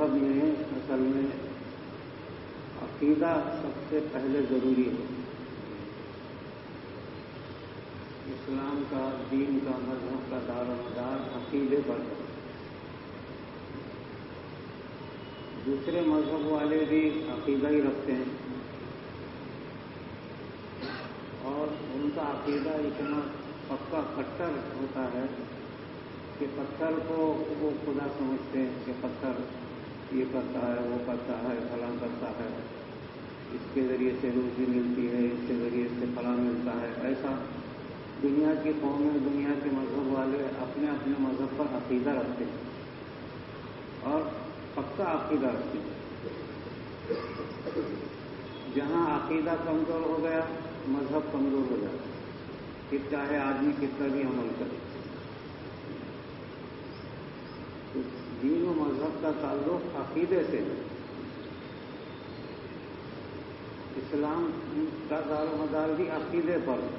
مذہب میں اصل میں عقیدہ سب سے پہلے ضروری ہے. اسلام کا، دین کا، مذہب کا دار و مدار عقیدے پر ہے. دوسرے مذہب والے بھی عقیدہ ہی رکھتے ہیں اور ان کا عقیدہ اتنا پکا کٹر ہوتا ہے کہ پتھر کو وہ خدا سمجھتے ہیں کہ پتھر یہ کرتا ہے، وہ کرتا ہے، فلاں کرتا ہے، اس کے ذریعے سے روزی ملتی ہے، اس کے ذریعے سے فلاں ملتا ہے. ایسا دنیا کی قومیں، دنیا کے مذہب والے اپنے اپنے مذہب پر عقیدہ رکھتے ہیں اور پکا عقیدہ رکھتے ہیں. جہاں عقیدہ کمزور ہو گیا مذہب کمزور ہو جاتا ہے، پھر چاہے آدمی کتنا بھی عمل کرے. تو دین و مذہب کا تعلق عقیدے سے ہے. اسلام کا دار و مدار بھی عقیدے پر ہے.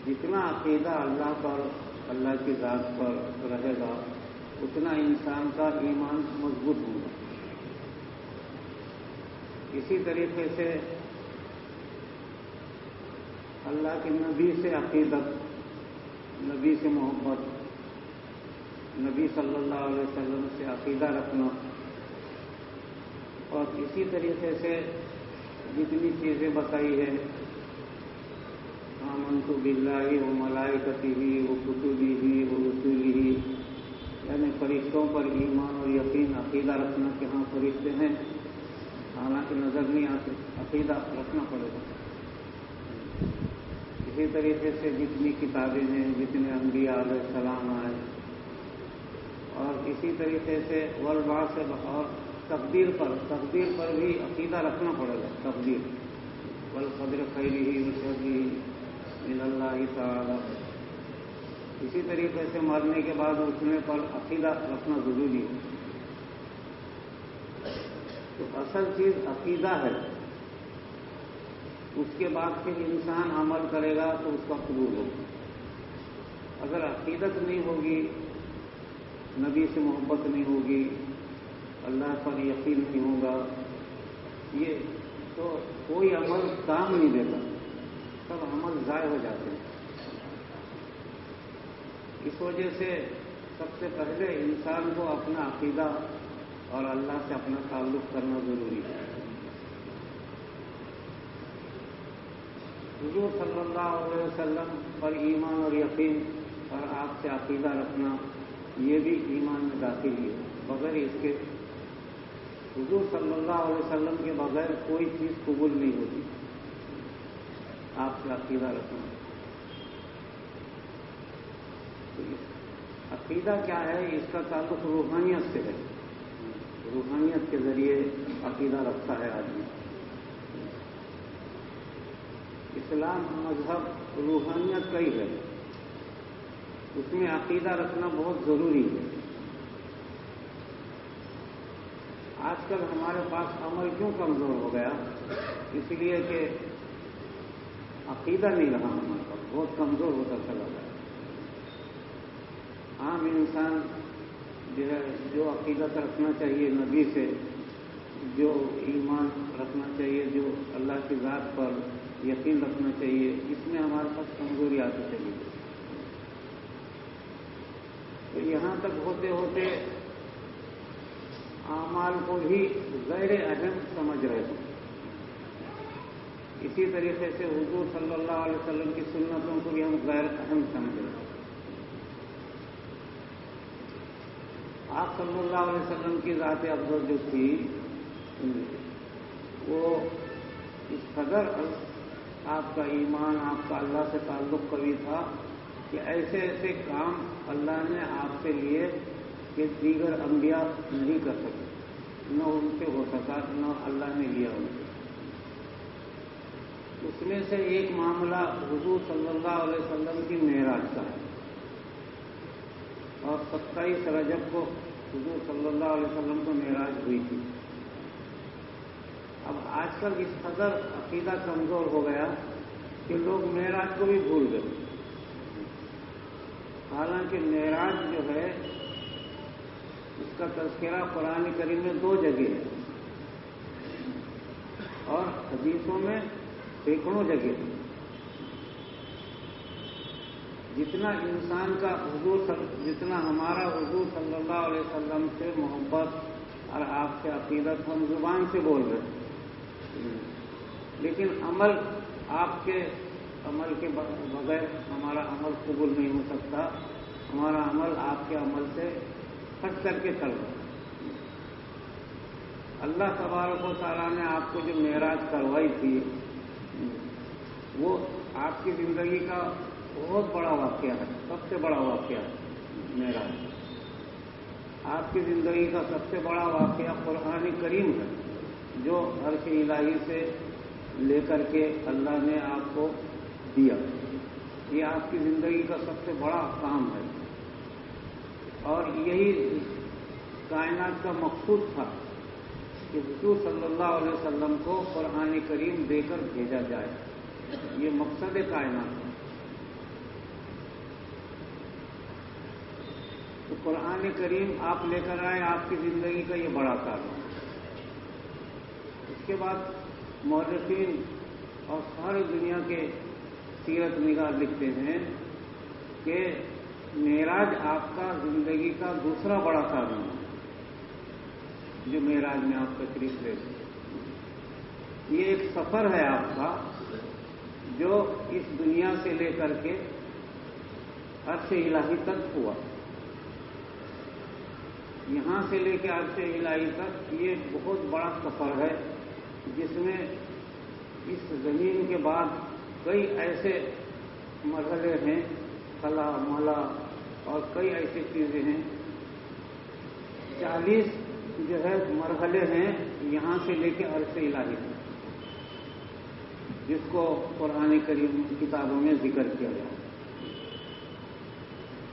جتنا عقیدہ اللہ پر، اللہ کی ذات پر رہے گا اتنا انسان کا ایمان مضبوط ہوگا. اسی طریقے سے اللہ کے نبی سے عقیدت، نبی سے محبت، نبی صلی اللہ علیہ وسلم سے عقیدہ رکھنا، اور اسی طریقے سے جتنی چیزیں بتائی ہیں، آمنت باللہ و ملائکتہ و کتبہ و رسلہ، یعنی فرشتوں پر ایمان اور یقین، عقیدہ رکھنا کہ ہاں فرشتے ہیں، حالانکہ نظر نہیں آتے، عقیدہ رکھنا پڑے گا. اسی طریقے سے جتنی کتابیں ہیں، جتنے انبیاء علیہ السلام آئے، اور اسی طریقے سے والبعث اور تقدیر پر بھی عقیدہ رکھنا پڑے گا. تقدیر والقدر خیرہ و شرہ من اللہ تعالی. اسی طریقے سے مرنے کے بعد اٹھنے پر عقیدہ رکھنا ضروری ہے. تو اصل چیز عقیدہ ہے. اس کے بعد پھر انسان عمل کرے گا تو اس کا قبول ہوگا. اگر عقیدت نہیں ہوگی، نبی سے محبت نہیں ہوگی، اللہ پر یقین نہیں ہوگا، یہ تو کوئی عمل کام نہیں دیتا، سب عمل ضائع ہو جاتے ہیں. اس وجہ سے سب سے پہلے انسان کو اپنا عقیدہ اور اللہ سے اپنا تعلق کرنا ضروری ہے. حضور صلی اللہ علیہ وسلم پر ایمان اور یقین اور آپ سے عقیدہ رکھنا یہ بھی ایمان میں داخل ہی ہے. بغیر اس کے، حضور صلی اللہ علیہ وسلم کے بغیر کوئی چیز قبول نہیں ہوتی. آپ سے عقیدہ رکھنا. عقیدہ کیا ہے؟ اس کا تعلق روحانیت سے ہے. روحانیت کے ذریعے عقیدہ رکھتا ہے آدمی. اسلام مذہب روحانیت کا ہی ہے، اس میں عقیدہ رکھنا بہت ضروری ہے. آج کل ہمارے پاس عمل کیوں کمزور ہو گیا؟ اس لیے کہ عقیدہ نہیں رہا ہمارے پاس، بہت کمزور ہوتا چلا گیا. عام انسان جو ہے، جو عقیدت رکھنا چاہیے نبی سے، جو ایمان رکھنا چاہیے، جو اللہ کی ذات پر یقین رکھنا چاہیے، اس میں ہمارے پاس کمزوری آتی چلی گئی. تو یہاں تک ہوتے ہوتے اعمال کو بھی غیر اہم سمجھ رہے ہیں. اسی طریقے سے حضور صلی اللہ علیہ وسلم کی سنتوں کو بھی ہم غیر اہم سمجھ رہے ہیں. آپ صلی اللہ علیہ وسلم کی ذات افضل جو تھی وہ اس قدر آپ کا ایمان، آپ کا اللہ سے تعلق قوی تھا کہ ایسے ایسے کام اللہ نے آپ سے لیے کہ دیگر انبیاء نہیں کر سکے، نہ ان سے ہو سکا، نہ اللہ نے لیا ان سے. اس میں سے ایک معاملہ حضور صلی اللہ علیہ وسلم کی معراج کا ہے، اور 27 رجب کو حضور صلی اللہ علیہ وسلم کو معراج ہوئی تھی. اب آج کل اس قدر عقیدہ کمزور ہو گیا کہ لوگ معراج کو بھی بھول گئے. حالانکہ معراج جو ہے اس کا تذکرہ قرآن کریم میں 2 جگہ ہے اور حدیثوں میں سینکڑوں جگہ ہے. جتنا انسان کا جتنا ہمارا حضور صلی اللہ علیہ وسلم سے محبت اور آپ سے عقیدت ہم زبان سے بول رہے ہیں، لیکن عمل آپ کے عمل کے بغیر ہمارا عمل قبول نہیں ہو سکتا. ہمارا عمل آپ کے عمل سے ہٹ کر کے چل رہا ہے. اللہ تبارک و تعالیٰ نے آپ کو جو معراج کروائی تھی وہ آپ کی زندگی کا بہت بڑا واقعہ ہے، سب سے بڑا واقعہ ہے معراج. آپ کی زندگی کا سب سے بڑا واقعہ قرآن کریم ہے جو عرش الہی سے لے کر کے اللہ نے آپ کو دیا. یہ آپ کی زندگی کا سب سے بڑا کام ہے اور یہی کائنات کا مقصود تھا کہ حضور صلی اللہ علیہ وسلم کو قرآن کریم دے کر بھیجا جائے. یہ مقصد کائنات ہے. تو قرآن کریم آپ لے کر آئے، آپ کی زندگی کا یہ بڑا کام ہے. اس کے بعد مورخین اور ساری دنیا کے سیرت نگار لکھتے ہیں کہ معراج آپ کا زندگی کا دوسرا بڑا کام ہے جو معراج میں آپ تشریف لے گئے. یہ ایک سفر ہے آپ کا جو اس دنیا سے لے کر کے عرش الہی تک ہوا. یہاں سے لے کے عرش الہی تک یہ بہت بڑا سفر ہے جس میں اس زمین کے بعد کئی ایسے مرحلے ہیں، خلا مولا اور کئی ایسی چیزیں ہیں. 40 جو ہے مرحلے ہیں یہاں سے لے کے عرش الہی تک، جس کو قرآن کریم کتابوں میں ذکر کیا گیا.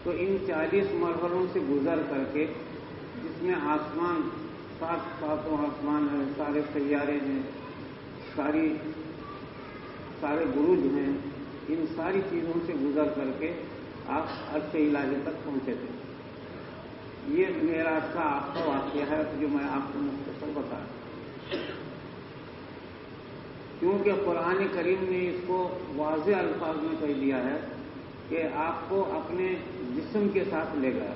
تو ان 40 مرحلوں سے گزر کر کے جس میں آسمان ساتوں آسمان ہیں، سارے سیارے ہیں، سارے برج ہیں، ان ساری چیزوں سے گزر کر کے آپ عرش الہی تک پہنچے تھے. یہ معراج کا آپ کا واقعہ ہے جو میں آپ کو مختصر بتایا. کیونکہ قرآن کریم نے اس کو واضح الفاظ میں کہہ دیا ہے کہ آپ کو اپنے جسم کے ساتھ لے گیا.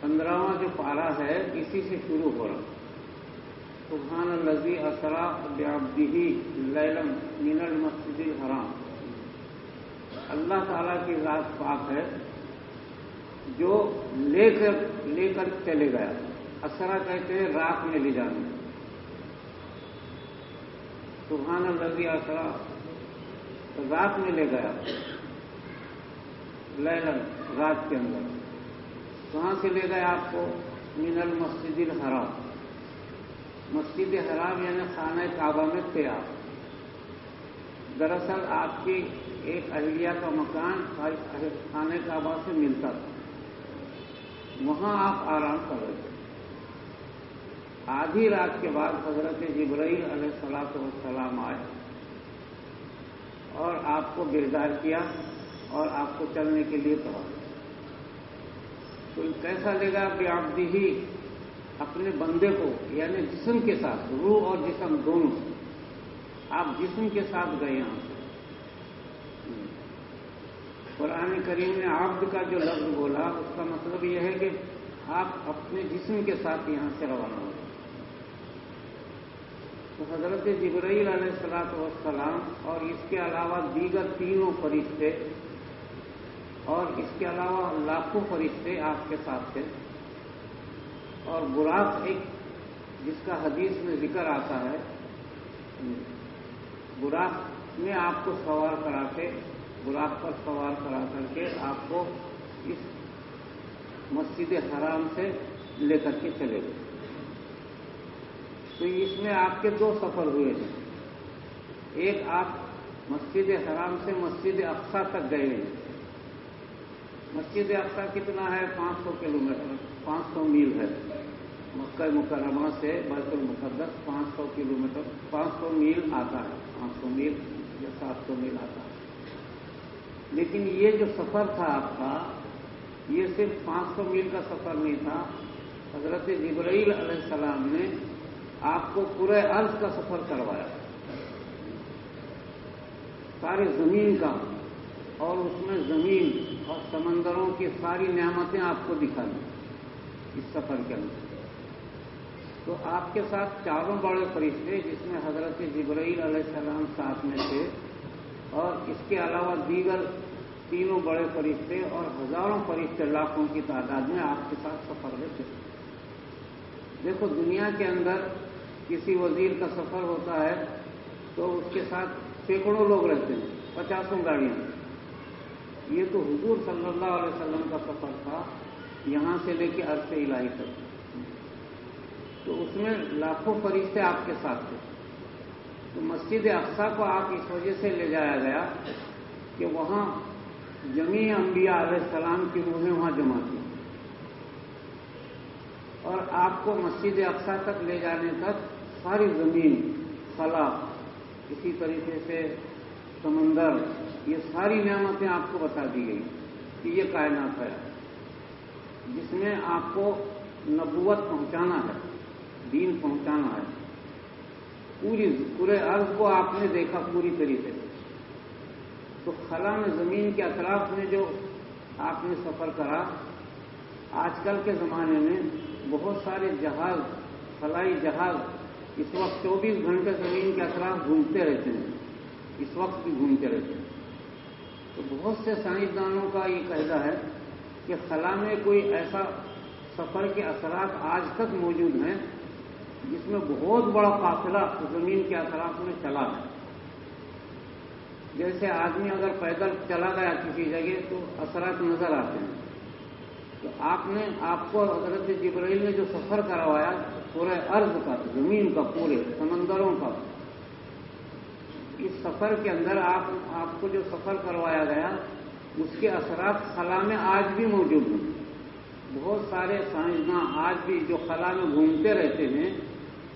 15واں جو پارہ ہے اسی سے شروع ہو رہا. سبحان الذی اسری بعبدہ لیلا من المسجد الحرام. اللہ تعالیٰ کی ذات پاک ہے جو لے کر چلے گیا. اسرا کہتے ہیں رات میں لے جانا. سبحان الذی اسری رات میں لے گیا، لیلا رات کے اندر. کہاں سے لے گئے آپ کو؟ من المسجد الحرام. مسجد حرام یعنی خانہ کعبہ میں تھے آپ. دراصل آپ کی ایک اہلیہ کا مکان خانہ کعبہ سے ملتا تھا، وہاں آپ آرام کر رہے تھے. آدھی رات کے بعد حضرت جبرائیل علیہ السلام آئے اور آپ کو بیدار کیا اور آپ کو چلنے کے لیے کہا. تو کیسا لے گا کہ آپ بھی اپنے بندے کو یعنی جسم کے ساتھ، روح اور جسم دونوں، آپ جسم کے ساتھ گئے یہاں سے. قرآن کریم نے عبد کا جو لفظ بولا اس کا مطلب یہ ہے کہ آپ اپنے جسم کے ساتھ یہاں سے روانہ ہو. تو حضرت جبرائیل علیہ السلام اور اس کے علاوہ دیگر تینوں فرشتے اور اس کے علاوہ لاکھوں فرشتے آپ کے ساتھ تھے. اور براق ایک جس کا حدیث میں ذکر آتا ہے، براق میں آپ کو سوار کرا کے، براق پر سوار کرا کر کے آپ کو اس مسجد حرام سے لے کر کے چلے گئے. تو اس میں آپ کے 2 سفر ہوئے ہیں. ایک آپ مسجد حرام سے مسجد اقصیٰ تک گئے ہیں. مسجد اقصیٰ کتنا ہے؟ 500 کلومیٹر، 500 میل ہے. مکہ مکرمہ سے بیت المقدس 500 کلومیٹر، 500 میل آتا ہے. 500 میل یا 700 میل آتا ہے. لیکن یہ جو سفر تھا آپ کا یہ صرف 500 میل کا سفر نہیں تھا، حضرت جبرائیل علیہ السلام نے آپ کو پورے ارض کا سفر کروایا، سارے زمین کا، اور اس میں زمین اور سمندروں کی ساری نعمتیں آپ کو دکھا دیں اس سفر کے اندر۔ تو آپ کے ساتھ چاروں بڑے فرشتے، جس میں حضرت جبرائیل علیہ السلام ساتھ میں تھے، اور اس کے علاوہ دیگر تینوں بڑے فرشتے اور ہزاروں فرشتے، لاکھوں کی تعداد میں آپ کے ساتھ سفر میں تھے۔ دیکھو، دنیا کے اندر کسی وزیر کا سفر ہوتا ہے تو اس کے ساتھ سینکڑوں لوگ رہتے ہیں، 50 گاڑیاں۔ یہ تو حضور صلی اللہ علیہ وسلم کا سفر تھا، یہاں سے لے کے عرش الہی تک، تو اس میں لاکھوں فرشتے آپ کے ساتھ تھے۔ تو مسجد اقصیٰ کو آپ اس وجہ سے لے جایا گیا کہ وہاں جمیع انبیاء علیہ السلام کی روحیں وہاں جمع تھیں، اور آپ کو مسجد اقصیٰ تک لے جانے تک ساری زمین، خلا، اسی طریقے سے سمندر، یہ ساری نعمتیں آپ کو بتا دی گئی کہ یہ کائنات ہے جس میں آپ کو نبوت پہنچانا ہے، دین پہنچانا ہے۔ پورے عرض کو آپ نے دیکھا پوری طریقے سے۔ تو خلا میں، زمین کے اطراف میں جو آپ نے سفر کرا، آج کل کے زمانے میں بہت سارے جہاز، خلائی جہاز اس وقت 24 گھنٹے زمین کے اطراف گھومتے رہتے ہیں، اس وقت بھی گھومتے رہتے ہیں۔ تو بہت سے سائنسدانوں کا یہ قاعدہ ہے کہ خلا میں کوئی ایسا سفر کے اثرات آج تک موجود ہیں جس میں بہت بڑا قافلہ زمین کے اطراف میں چلا ہے۔ جیسے آدمی اگر پیدل چلا گیا کسی جگہ تو اثرات نظر آتے ہیں، تو آپ کو حضرت جبرائیل نے جو سفر کروایا پورے ارض کا، زمین کا، پورے سمندروں کا، اس سفر کے اندر آپ کو جو سفر کروایا گیا اس کے اثرات خلا میں آج بھی موجود ہیں۔ بہت سارے سائنسداں آج بھی جو خلا میں گھومتے رہتے ہیں،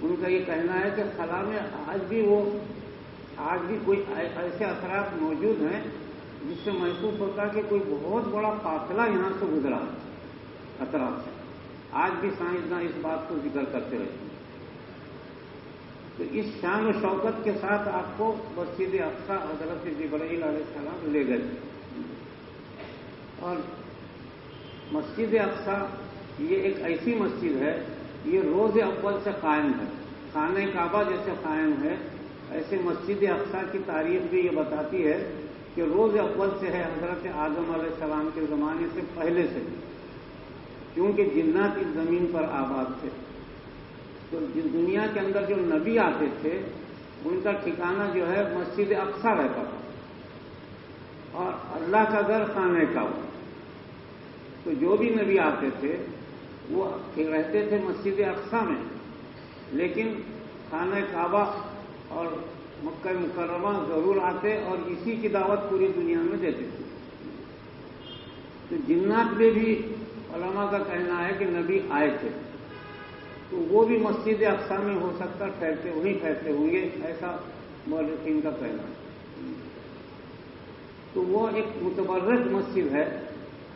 ان کا یہ کہنا ہے کہ خلا میں آج بھی کوئی ایسے اثرات موجود ہیں جس سے محسوس ہوتا کہ کوئی بہت بڑا قافلہ یہاں سے گزرا اطراف سے۔ آج بھی سائنسداں اس بات کو ذکر کرتے رہتے ہیں۔ تو اس شان و شوکت کے ساتھ آپ کو مسجد اقصیٰ حضرت جبرائیل علیہ السلام لے گئے، اور مسجد اقصیٰ یہ ایک ایسی مسجد ہے، یہ روز اول سے قائم ہے، خانہ کعبہ جیسے قائم ہے، ایسے مسجد اقصیٰ کی تاریخ بھی یہ بتاتی ہے کہ روز اول سے ہے، حضرت آدم علیہ السلام کے زمانے سے پہلے سے، کیونکہ جنات اس زمین پر آباد تھے۔ تو دنیا کے اندر جو نبی آتے تھے ان کا ٹھکانہ جو ہے مسجد اقصیٰ رہتا تھا، اور اللہ کا گھر خانہ کعبہ۔ تو جو بھی نبی آتے تھے وہ رہتے تھے مسجد اقصیٰ میں، لیکن خانہ کعبہ اور مکہ مکرمہ ضرور آتے اور اسی کی دعوت پوری دنیا میں دیتے تھے۔ تو جنات میں بھی علماء کا کہنا ہے کہ نبی آئے تھے، تو وہ بھی مسجد اقصیٰ میں ہو سکتا وہیں ٹھہرتے ہوں گے، ایسا مورخین کا کہنا ہے۔ تو وہ ایک متبرک مسجد ہے،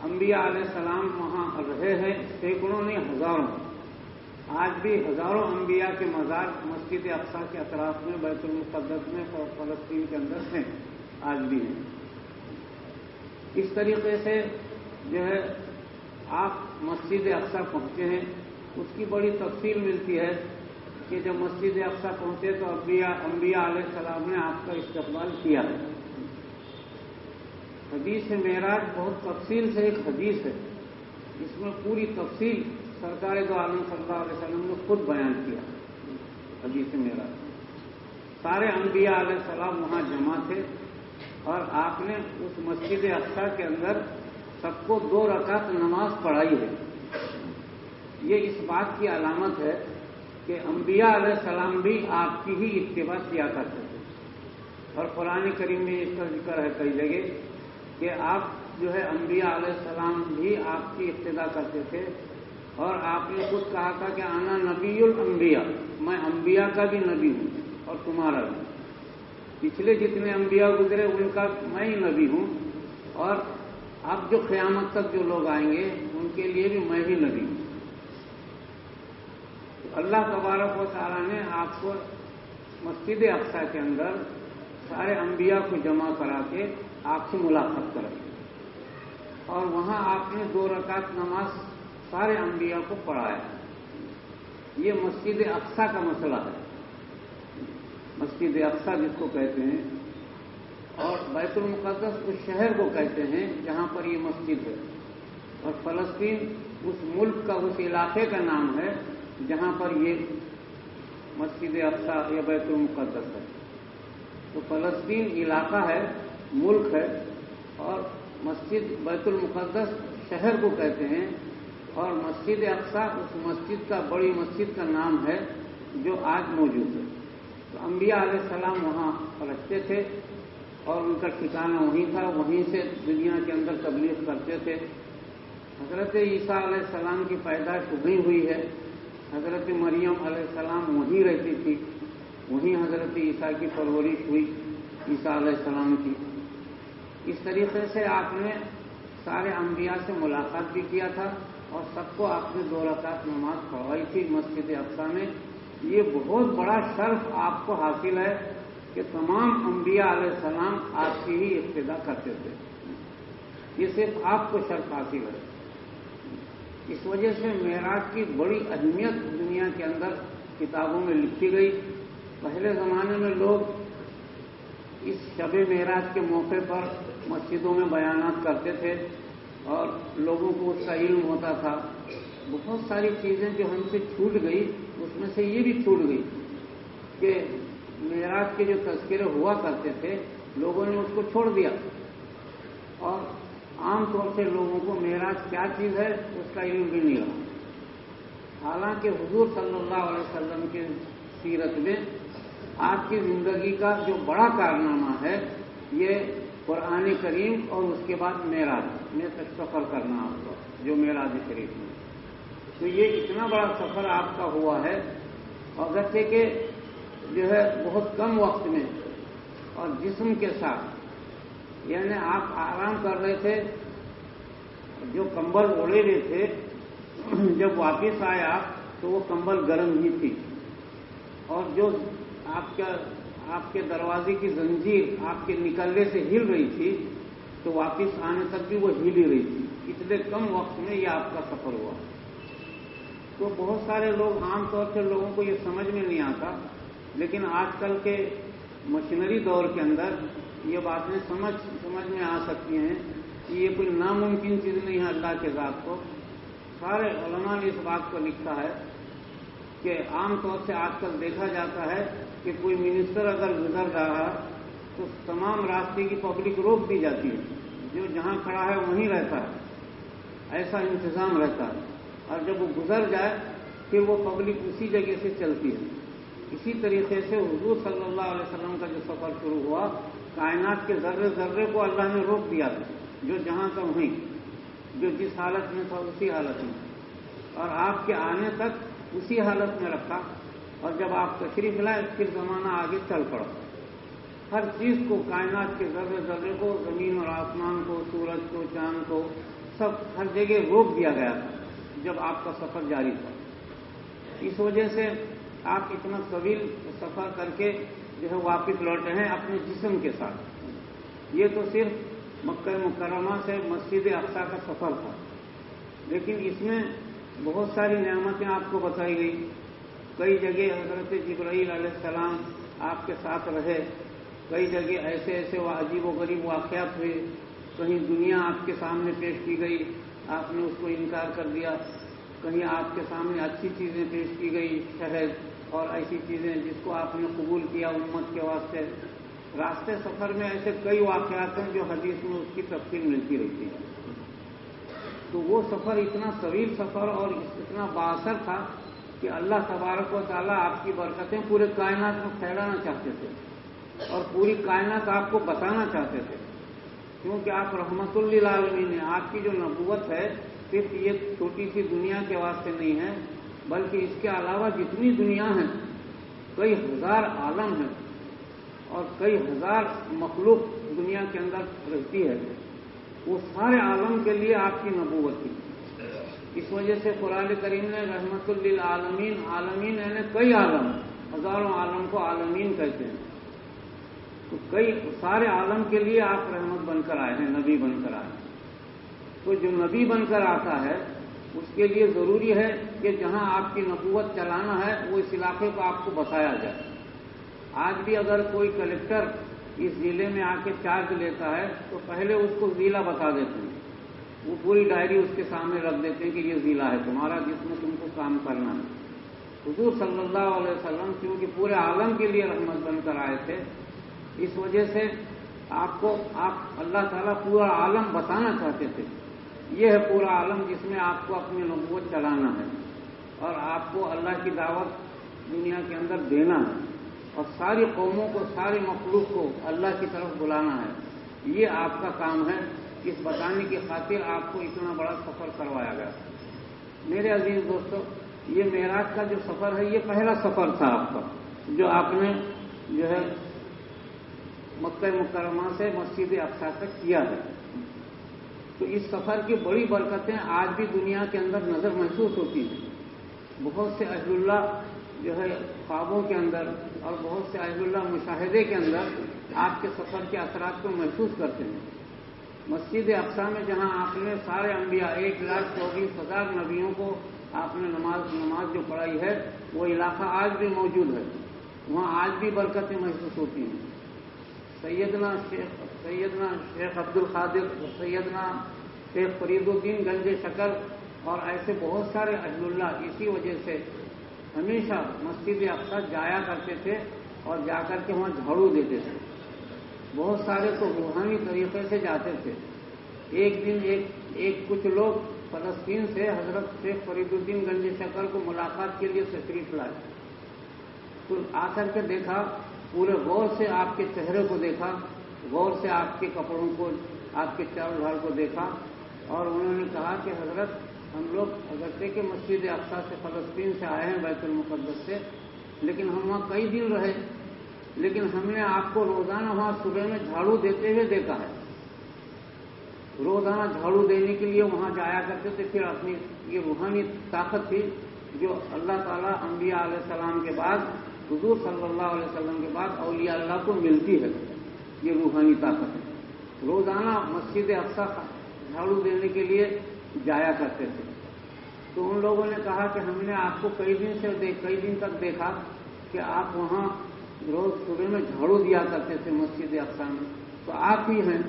انبیاء علیہ السلام وہاں رہے ہیں، سینکڑوں نہیں ہزاروں، آج بھی ہزاروں انبیاء کے مزار مسجد اقصیٰ کے اطراف میں، بیت المقدس میں، فلسطین کے اندر ہیں، آج بھی ہیں۔ اس طریقے سے جو ہے آپ مسجد اقصیٰ پہنچے ہیں، اس کی بڑی تفصیل ملتی ہے کہ جب مسجد اقصیٰ پہنچے تو انبیاء علیہ السلام نے آپ کا استقبال کیا ہے۔ حدیث معراج بہت تفصیل سے ایک حدیث ہے، اس میں پوری تفصیل سرکار دو عالم صلی اللہ علیہ وسلم نے خود بیان کیا۔ حدیث معراج سارے انبیاء علیہ السلام وہاں جمع تھے، اور آپ نے اس مسجد اقصیٰ کے اندر سب کو 2 رکعت نماز پڑھائی ہے۔ یہ اس بات کی علامت ہے کہ انبیاء علیہ السلام بھی آپ کی ہی اتباع کیا کرتے تھے، اور قرآن کریم میں اس کا ذکر ہے کئی جگہ کہ آپ جو ہے انبیاء علیہ السلام بھی آپ کی اقتداء کرتے تھے، اور آپ نے خود کہا تھا کہ انا نبی الانبیاء، میں انبیاء کا بھی نبی ہوں اور تمہارا بھی، پچھلے جتنے انبیاء گزرے ان کا میں ہی نبی ہوں، اور اب جو قیامت تک جو لوگ آئیں گے ان کے لیے بھی میں ہی نبی ہوں۔ اللہ تبارک و تعالیٰ نے آپ کو مسجد اقصی کے اندر سارے انبیاء کو جمع کرا کے آپ سے ملاقات کرائی، اور وہاں آپ نے 2 رکعت نماز سارے انبیاء کو پڑھایا۔ یہ مسجد اقصی کا مسئلہ ہے، مسجد اقصی جس کو کہتے ہیں، اور بیت المقدس اس شہر کو کہتے ہیں جہاں پر یہ مسجد ہے، اور فلسطین اس ملک کا، اس علاقے کا نام ہے جہاں پر یہ مسجد اقصی یا بیت المقدس ہے۔ تو فلسطین علاقہ ہے، ملک ہے، اور مسجد بیت المقدس شہر کو کہتے ہیں، اور مسجد اقصی اس مسجد کا، بڑی مسجد کا نام ہے جو آج موجود ہے۔ تو انبیاء علیہ السلام وہاں رہتے تھے اور ان کا ٹھکانہ وہیں تھا، وہیں سے دنیا کے اندر تبلیغ کرتے تھے۔ حضرت عیسیٰ علیہ السلام کی پیدائش وہیں ہوئی ہے، حضرت مریم علیہ السلام وہیں رہتی تھی، وہیں حضرت عیسیٰ کی پرورش ہوئی، عیسیٰ علیہ السلام کی۔ اس طریقے سے آپ نے سارے انبیاء سے ملاقات بھی کیا تھا، اور سب کو آپ نے 2 رکعت نماز پڑھوائی تھی مسجد اقصی میں۔ یہ بہت بڑا شرف آپ کو حاصل ہے کہ تمام انبیاء علیہ السلام آپ کی ہی اقتدا کرتے تھے، یہ صرف آپ کو شرف حاصل ہے۔ اس وجہ سے معراج کی بڑی اہمیت دنیا کے اندر کتابوں میں لکھی گئی۔ پہلے زمانے میں لوگ اس شب معراج کے موقع پر مسجدوں میں بیانات کرتے تھے اور لوگوں کو اس کا علم ہوتا تھا۔ بہت ساری چیزیں جو ہم سے چھوٹ گئی، اس میں سے یہ بھی چھوٹ گئی کہ معراج کے جو تذکرے ہوا کرتے تھے لوگوں نے اس کو چھوڑ دیا، اور عام طور سے لوگوں کو معراج کیا چیز ہے اس کا علم بھی نہیں رہا۔ حالانکہ حضور صلی اللہ علیہ وسلم کی سیرت میں آپ کی زندگی کا جو بڑا کارنامہ ہے یہ قرآن کریم اور اس کے بعد معراج میں سفر کرنا آپ کا، جو معراج شریف میں، تو یہ اتنا بڑا سفر آپ کا ہوا ہے، اگرچہ کہ جو ہے بہت کم وقت میں اور جسم کے ساتھ، یعنی آپ آرام کر رہے تھے، جو کمبل اوڑے ہوئے تھے جب واپس آئے آپ تو وہ کمبل گرم ہی تھی، اور جو آپ کے دروازے کی زنجیر آپ کے نکلنے سے ہل رہی تھی تو واپس آنے تک بھی وہ ہل ہی رہی تھی۔ اتنے کم وقت میں یہ آپ کا سفر ہوا۔ تو بہت سارے لوگ، عام طور سے لوگوں کو یہ سمجھ میں نہیں آتا، لیکن آج کل کے مشینری دور کے اندر یہ باتیں سمجھ میں آ سکتی ہیں کہ یہ کوئی ناممکن چیز نہیں ہے اللہ کے ذات کو۔ سارے علماء نے اس بات کو لکھا ہے کہ عام طور سے آج کل دیکھا جاتا ہے کہ کوئی منسٹر اگر گزر رہا تو تمام راستے کی پبلک روک دی جاتی ہے، جو جہاں کھڑا ہے وہیں رہتا ہے، ایسا انتظام رہتا ہے، اور جب وہ گزر جائے پھر وہ پبلک اسی جگہ سے چلتی ہے۔ اسی طریقے سے حضور صلی اللہ علیہ وسلم کا جو سفر شروع ہوا، کائنات کے ذرے ذرے کو اللہ نے روک دیا تھا، جو جہاں کا وہیں، جو جس حالت میں تھا اسی حالت میں، اور آپ کے آنے تک اسی حالت میں رکھا، اور جب آپ تشریف لائے پھر زمانہ آگے چل پڑا۔ ہر چیز کو، کائنات کے ذرے ذرے کو، زمین اور آسمان کو، سورج کو، چاند کو، سب ہر جگہ روک دیا گیا تھا جب آپ کا سفر جاری تھا۔ اس وجہ سے آپ اتنا طویل سفر کر کے جو ہے واپس لوٹے ہیں اپنے جسم کے ساتھ۔ یہ تو صرف مکہ مکرمہ سے مسجد اقصی کا سفر تھا، لیکن اس میں بہت ساری نعمتیں آپ کو بتائی گئی۔ کئی جگہ حضرت جبرائیل علیہ السلام آپ کے ساتھ رہے، کئی جگہ ایسے عجیب و غریب واقعات ہوئے، کہیں دنیا آپ کے سامنے پیش کی گئی، آپ نے اس کو انکار کر دیا، کہیں آپ کے سامنے اچھی چیزیں پیش کی گئی، شہد اور ایسی چیزیں جس کو آپ نے قبول کیا امت کے واسطے۔ راستے سفر میں ایسے کئی واقعات ہیں جو حدیث میں اس کی تفصیل ملتی رہتی ہے۔ تو وہ سفر اتنا طویل سفر اور اتنا بااثر تھا کہ اللہ تبارک و تعالیٰ آپ کی برکتیں پورے کائنات میں پھیلانا چاہتے تھے، اور پوری کائنات آپ کو بتانا چاہتے تھے، کیونکہ آپ رحمت للعالمین ہیں۔ آپ کی جو نبوت ہے صرف یہ چھوٹی سی دنیا کے واسطے نہیں ہے، بلکہ اس کے علاوہ جتنی دنیا ہیں، کئی ہزار عالم ہیں اور کئی ہزار مخلوق دنیا کے اندر رہتی ہے، وہ سارے عالم کے لیے آپ کی نبوت تھی. اس وجہ سے قرآن کریم نے رحمت للعالمین، عالمین یعنی کئی عالم، ہزاروں عالم کو عالمین کہتے ہیں. تو کئی سارے عالم کے لیے آپ رحمت بن کر آئے ہیں، نبی بن کر آئے ہیں. تو جو نبی بن کر آتا ہے اس کے لیے ضروری ہے کہ جہاں آپ کی نبوت چلانا ہے وہ اس علاقے کو آپ کو بتایا جائے. آج بھی اگر کوئی کلیکٹر اس ضلع میں آ کے چارج لیتا ہے تو پہلے اس کو ضلع بتا دیتے ہیں، وہ پوری ڈائری اس کے سامنے رکھ دیتے ہیں کہ یہ ضلع ہے تمہارا جس میں تم کو کام کرنا ہے. حضور صلی اللہ علیہ وسلم کیونکہ پورے عالم کے لیے رحمت بن کر آئے تھے، اس وجہ سے آپ اللہ تعالیٰ پورا عالم بتانا چاہتے تھے. یہ ہے پورا عالم جس میں آپ کو اپنی نبوت چلانا ہے اور آپ کو اللہ کی دعوت دنیا کے اندر دینا ہے اور ساری قوموں کو، ساری مخلوق کو اللہ کی طرف بلانا ہے. یہ آپ کا کام ہے. اس بتانے کی خاطر آپ کو اتنا بڑا سفر کروایا گیا. میرے عزیز دوستو، یہ معراج کا جو سفر ہے یہ پہلا سفر تھا آپ کا، جو آپ نے جو ہے مکہ مکرمہ سے مسجد اقصی تک کیا ہے. تو اس سفر کی بڑی برکتیں آج بھی دنیا کے اندر نظر محسوس ہوتی ہیں. بہت سے اہل اللہ جو ہے خوابوں کے اندر اور بہت سے اہل اللہ مشاہدے کے اندر آپ کے سفر کے اثرات کو محسوس کرتے ہیں. مسجد اقصی میں جہاں آپ نے سارے انبیاء 1,24,000 نبیوں کو آپ نے نماز جو پڑھائی ہے، وہ علاقہ آج بھی موجود ہے. وہاں آج بھی برکتیں محسوس ہوتی ہیں. سیدنا شیخ عبد القادر، سیدنا شیخ فرید الدین گنج شکر اور ایسے بہت سارے اہل اللہ اسی وجہ سے ہمیشہ مسجد اقصی جایا کرتے تھے اور جا کر کے وہاں جھاڑو دیتے تھے. بہت سارے تو روحانی طریقے سے جاتے تھے. ایک دن کچھ لوگ فلسطین سے حضرت شیخ فرید الدین گنج شکر کو ملاقات کے لیے تشریف لائے. تو آ کر کے دیکھا، پورے غور سے آپ کے چہرے کو دیکھا، غور سے آپ کے کپڑوں کو، آپ کے چال ڈھال کو دیکھا اور انہوں نے کہا کہ حضرت ہم لوگ اگرچہ کہ مسجد اقصی سے فلسطین سے آئے ہیں بیت المقدس سے، لیکن ہم وہاں کئی دن رہے، لیکن ہم نے آپ کو روزانہ وہاں صبح میں جھاڑو دیتے ہوئے دیکھا ہے. روزانہ جھاڑو دینے کے لیے وہاں جایا کرتے تھے. پھر اپنی یہ روحانی طاقت تھی جو اللہ تعالیٰ انبیاء علیہ السلام کے بعد، حضور صلی اللہ علیہ وسلم کے بعد اولیاء اللہ کو ملتی ہے. یہ روحانی طاقت ہے. روزانہ مسجد اقصی جھاڑو دینے کے لیے جایا کرتے تھے. تو ان لوگوں نے کہا کہ ہم نے آپ کو کئی دن تک دیکھا کہ آپ وہاں روز صبح میں جھاڑو دیا کرتے تھے مسجد اقصی میں. تو آپ ہی ہیں،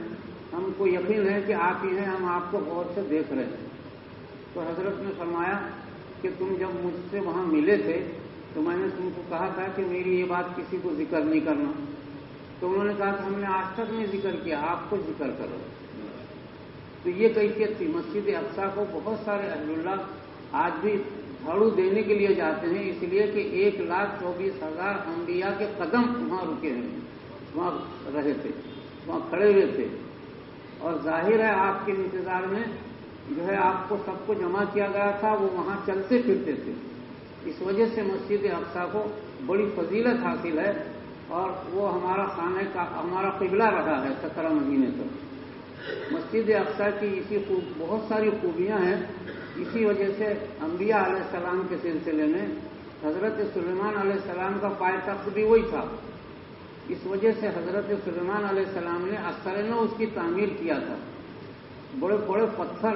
ہم کو یقین ہے کہ آپ ہی ہیں، ہم آپ کو غور سے دیکھ رہے ہیں. تو حضرت نے فرمایا کہ تم جب مجھ سے وہاں ملے تھے تو میں نے تم کو کہا تھا کہ میری یہ بات کسی کو ذکر نہیں کرنا. تو انہوں نے کہا کہ ہم نے آج تک نہیں ذکر کیا، آپ کو ذکر کرو. تو یہ کیفیت تھی. مسجد اقصی کو بہت سارے اہل اللہ آج بھی جھاڑو دینے کے لیے جاتے ہیں، اس لیے کہ 1,24,000 انبیاء کے قدم وہاں رکے ہیں، وہاں رہے تھے، وہاں کھڑے ہوئے تھے. اور ظاہر ہے آپ کے انتظار میں جو ہے آپ کو سب کو جمع کیا گیا تھا، وہ وہاں چلتے پھرتے تھے. اس وجہ سے مسجد اقصی کو بڑی فضیلت حاصل ہے اور وہ ہمارا قبلہ رہا ہے 17 مہینے تک. مسجد اقصی کی بہت ساری خوبیاں ہیں. اسی وجہ سے انبیاء علیہ السلام کے سلسلے میں حضرت سلیمان علیہ السلام کا پائے تخت بھی وہی تھا. اس وجہ سے حضرت سلیمان علیہ السلام نے اثر نو اس کی تعمیر کیا تھا. بڑے بڑے پتھر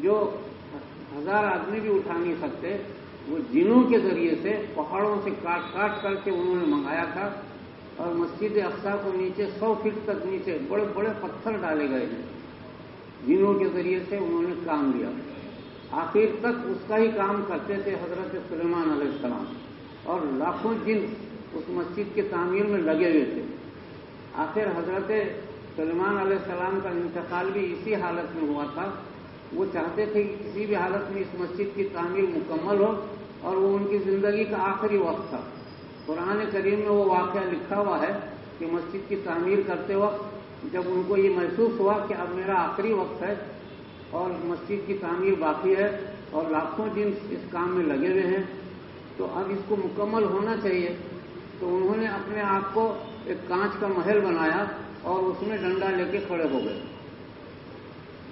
جو 1000 آدمی بھی اٹھا نہیں سکتے، وہ جنوں کے ذریعے سے پہاڑوں سے کاٹ کر کے انہوں نے منگایا تھا. اور مسجد اقصی کو نیچے 100 فٹ تک نیچے بڑے بڑے پتھر ڈالے گئے ہیں. جنوں کے ذریعے سے انہوں نے کام لیا. آخر تک اس کا ہی کام کرتے تھے حضرت سلیمان علیہ السلام، اور لاکھوں جن اس مسجد کی تعمیر میں لگے ہوئے تھے. آخر حضرت سلیمان علیہ السلام کا انتقال بھی اسی حالت میں ہوا تھا. وہ چاہتے تھے کہ کسی بھی حالت میں اس مسجد کی تعمیر مکمل ہو، اور وہ ان کی زندگی کا آخری وقت تھا. قرآن کریم میں وہ واقعہ لکھا ہوا ہے کہ مسجد کی تعمیر کرتے وقت جب ان کو یہ محسوس ہوا کہ اب میرا آخری وقت ہے اور مسجد کی تعمیر باقی ہے اور لاکھوں جن اس کام میں لگے ہوئے ہیں، تو اب اس کو مکمل ہونا چاہیے. تو انہوں نے اپنے آپ کو ایک کانچ کا محل بنایا اور اس میں ڈنڈا لے کے کھڑے ہو گئے.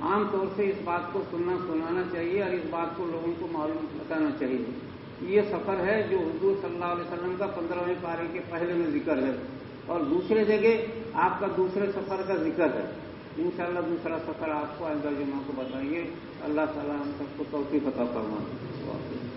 عام طور سے اس بات کو سنانا چاہیے اور اس بات کو لوگوں کو معلوم بتانا چاہیے۔ یہ سفر ہے جو حضور صلی اللہ علیہ وسلم کا 15ویں پارے کے پہلے میں ذکر ہے، اور دوسرے جگہ آپ کا دوسرے سفر کا ذکر ہے۔ انشاءاللہ دوسرا سفر آپ کو آئندہ جمعہ کو بتائیں گے۔ اللہ تعالیٰ ہم سب کو توفیق عطا فرمائے۔